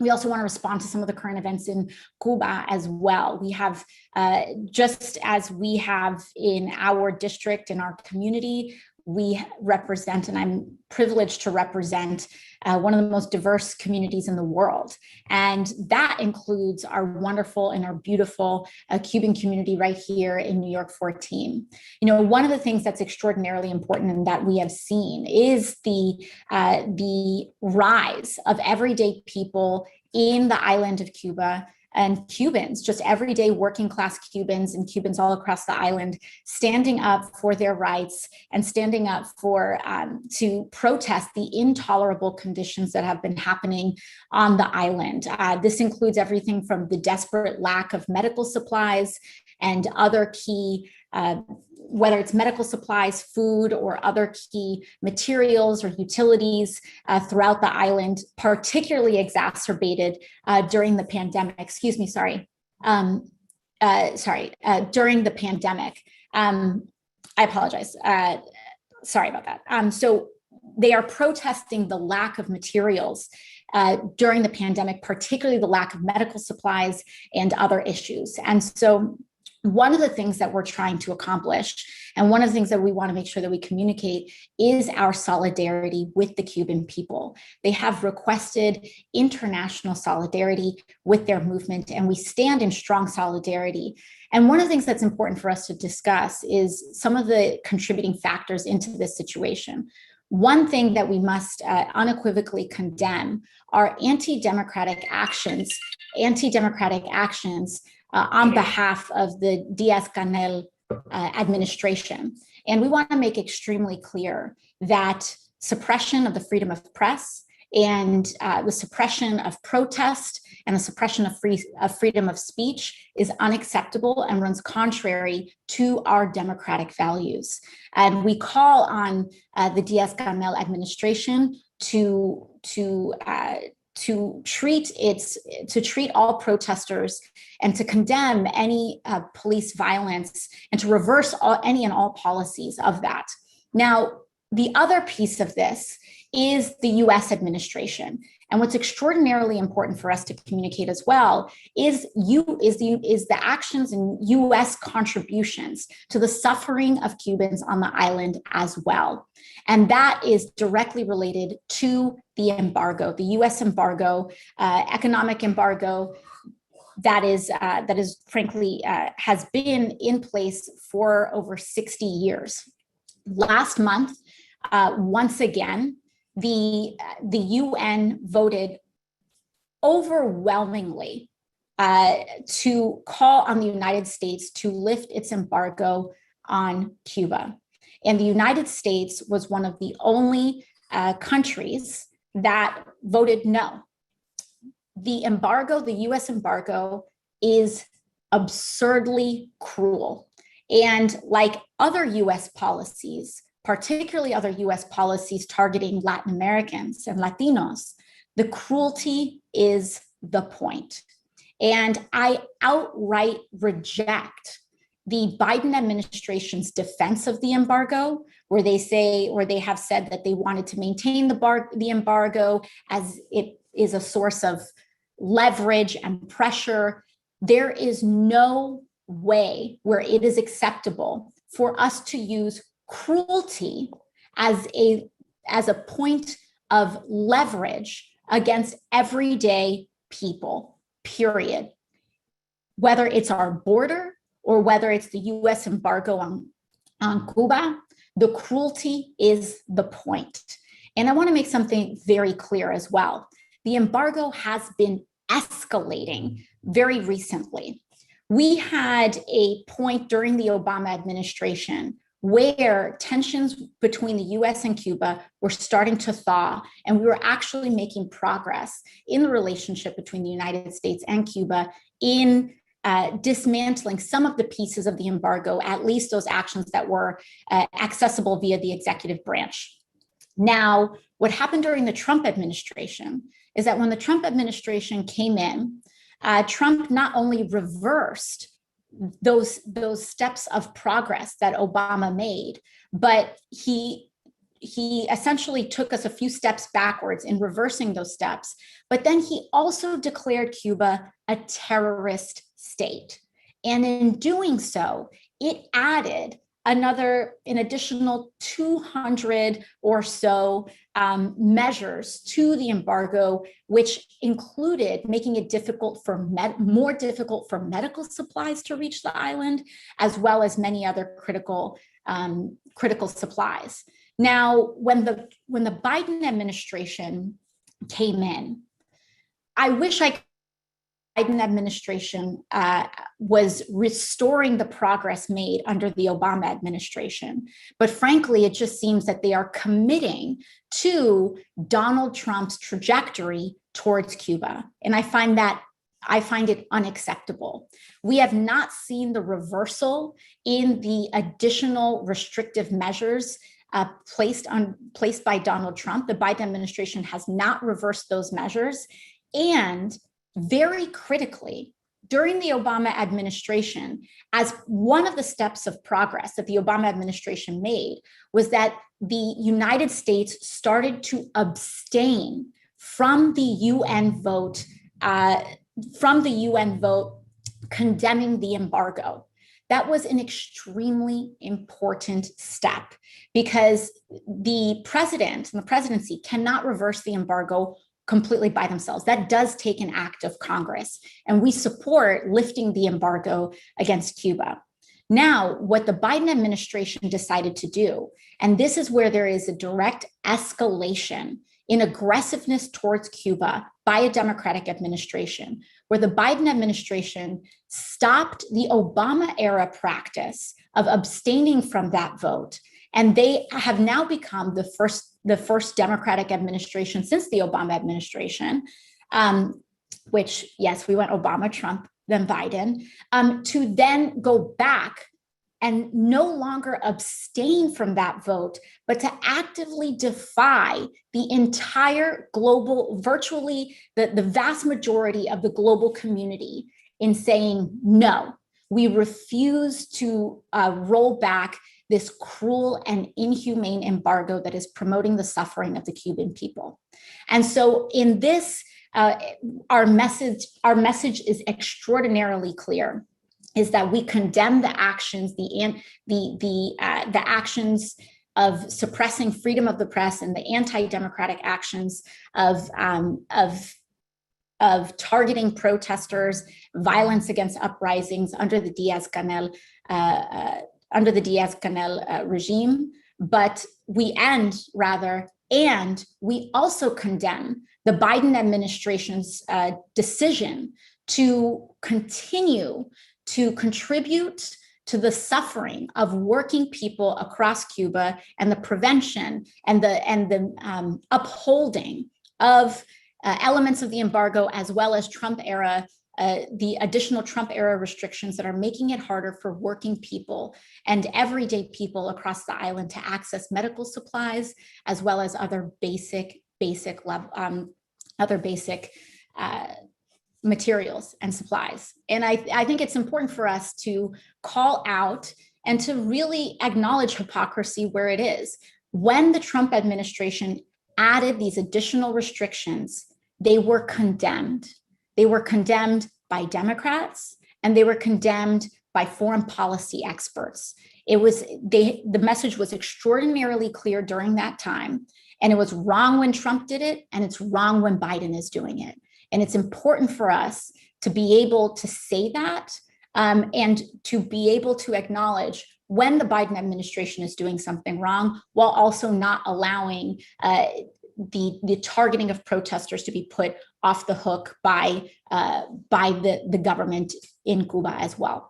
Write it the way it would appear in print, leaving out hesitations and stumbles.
We also want to respond to some of the current events in Cuba as well. We have, just as we have in our district, in our community, we represent, and I'm privileged to represent, one of the most diverse communities in the world. And that includes our wonderful and our beautiful Cuban community right here in New York 14. You know, one of the things that's extraordinarily important and that we have seen is the rise of everyday people in the island of Cuba, and Cubans, just everyday working class Cubans and Cubans all across the island, standing up for their rights and standing up for to protest the intolerable conditions that have been happening on the island. This includes everything from the desperate lack of medical supplies and other key whether it's medical supplies, food, or other key materials or utilities throughout the island, particularly exacerbated during the pandemic. During the pandemic. I apologize. Sorry about that. So they are protesting the lack of materials during the pandemic, particularly the lack of medical supplies and other issues. And so one of the things that we're trying to accomplish, and one of the things that we want to make sure that we communicate, is our solidarity with the Cuban people. They have requested international solidarity with their movement, and we stand in strong solidarity. And one of the things that's important for us to discuss is some of the contributing factors into this situation. One thing that we must unequivocally condemn are anti-democratic actions on behalf of the Diaz-Canel administration. And we want to make extremely clear that suppression of the freedom of press and the suppression of protest and the suppression of freedom of speech is unacceptable and runs contrary to our democratic values. And we call on the Diaz-Canel administration to treat all protesters and to condemn any police violence and to reverse any and all policies of that. Now, the other piece of this is the US administration. And what's extraordinarily important for us to communicate as well is the actions and US contributions to the suffering of Cubans on the island as well. And that is directly related to the embargo, the US embargo, economic embargo that is frankly has been in place for over 60 years. Last month, once again, the UN voted overwhelmingly to call on the United States to lift its embargo on Cuba. And the United States was one of the only countries that voted no. The embargo, the US embargo, is absurdly cruel. And like other US policies, particularly other US policies targeting Latin Americans and Latinos, the cruelty is the point. And I outright reject the Biden administration's defense of the embargo, where they have said that they wanted to maintain the embargo as it is a source of leverage and pressure. There is no way where it is acceptable for us to use cruelty as a point of leverage against everyday people, period. Whether it's our border or whether it's the US embargo on Cuba, the cruelty is the point. And I want to make something very clear as well. The embargo has been escalating very recently. We had a point during the Obama administration where tensions between the US and Cuba were starting to thaw, and we were actually making progress in the relationship between the United States and Cuba in dismantling some of the pieces of the embargo, at least those actions that were accessible via the executive branch. Now, what happened during the Trump administration is that when the Trump administration came in, Trump not only reversed those steps of progress that Obama made, but he he essentially took us a few steps backwards in reversing those steps, but then he also declared Cuba a terrorist state. And in doing so, it added an additional 200 or so measures to the embargo, which included making it more difficult for medical supplies to reach the island, as well as many other critical supplies. Now, when the Biden administration came in, I wish Biden administration was restoring the progress made under the Obama administration. But frankly, it just seems that they are committing to Donald Trump's trajectory towards Cuba. And I find it unacceptable. We have not seen the reversal in the additional restrictive measures placed by Donald Trump. The Biden administration has not reversed those measures. And very critically, during the Obama administration, as one of the steps of progress that the Obama administration made was that the United States started to abstain from the UN vote, condemning the embargo. That was an extremely important step because the president and the presidency cannot reverse the embargo completely by themselves. That does take an act of Congress, and we support lifting the embargo against Cuba. Now, what the Biden administration decided to do, and this is where there is a direct escalation in aggressiveness towards Cuba by a Democratic administration, where the Biden administration stopped the Obama-era practice of abstaining from that vote. And they have now become the first Democratic administration since the Obama administration, which, yes, we went Obama, Trump, then Biden, to then go back and no longer abstain from that vote, but to actively defy the entire global, virtually the vast majority of the global community in saying, no, we refuse to roll back this cruel and inhumane embargo that is promoting the suffering of the Cuban people. And so in this, our message is extraordinarily clear, is that we condemn the actions, the actions of suppressing freedom of the press and the anti-democratic actions of targeting protesters, violence against uprisings under the Diaz-Canel regime. But we also condemn the Biden administration's decision to continue to contribute to the suffering of working people across Cuba and the prevention and the upholding of elements of the embargo, as well as the additional Trump era restrictions that are making it harder for working people and everyday people across the island to access medical supplies, as well as other basic materials and supplies. And I think it's important for us to call out and to really acknowledge hypocrisy where it is. When the Trump administration added these additional restrictions, they were condemned. They were condemned by Democrats, and they were condemned by foreign policy experts. The message was extraordinarily clear during that time, and it was wrong when Trump did it, and it's wrong when Biden is doing it. And it's important for us to be able to say that and to be able to acknowledge when the Biden administration is doing something wrong, while also not allowing the targeting of protesters to be put off the hook by the government in Cuba as well.